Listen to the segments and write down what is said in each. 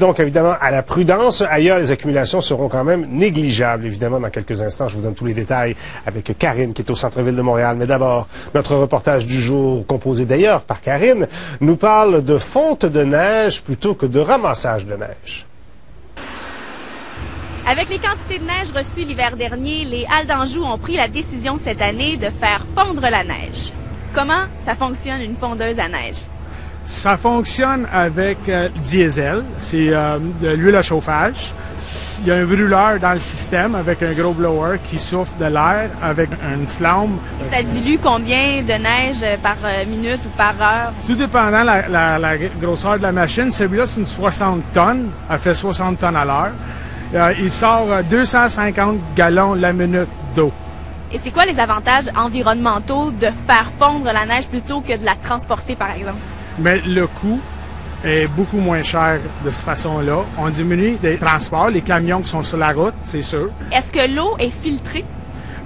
donc évidemment à la prudence. Ailleurs, les accumulations seront quand même négligeables. Évidemment, dans quelques instants, je vous donne tous les détails avec Karine qui est au centre-ville de Montréal. Mais d'abord, notre reportage du jour, composé d'ailleurs par Karine, nous parle de fonte de neige plutôt que de ramassage de neige. Avec les quantités de neige reçues l'hiver dernier, les Halles d'Anjou ont pris la décision cette année de faire fondre la neige. Comment ça fonctionne une fondeuse à neige? Ça fonctionne avec diesel, c'est de l'huile à chauffage. Il y a un brûleur dans le système avec un gros blower qui souffle de l'air avec une flamme. Et ça dilue combien de neige par minute ou par heure? Tout dépendant la grosseur de la machine, celui-là c'est une 60 tonnes, elle fait 60 tonnes à l'heure. Il sort 250 gallons la minute d'eau. Et c'est quoi les avantages environnementaux de faire fondre la neige plutôt que de la transporter, par exemple? Mais le coût est beaucoup moins cher de cette façon-là. On diminue les transports, les camions qui sont sur la route, c'est sûr. Est-ce que l'eau est filtrée?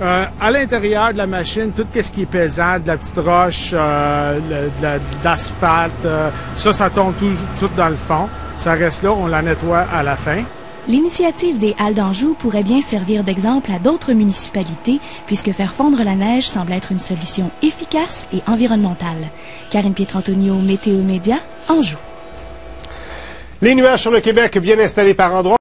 À l'intérieur de la machine, tout ce qui est pesant, de la petite roche, d'asphalte, ça tombe tout dans le fond. Ça reste là, on la nettoie à la fin. L'initiative des Halles d'Anjou pourrait bien servir d'exemple à d'autres municipalités, puisque faire fondre la neige semble être une solution efficace et environnementale. Karine Pietrantonio, Météo Média, Anjou. Les nuages sur le Québec bien installés par endroits.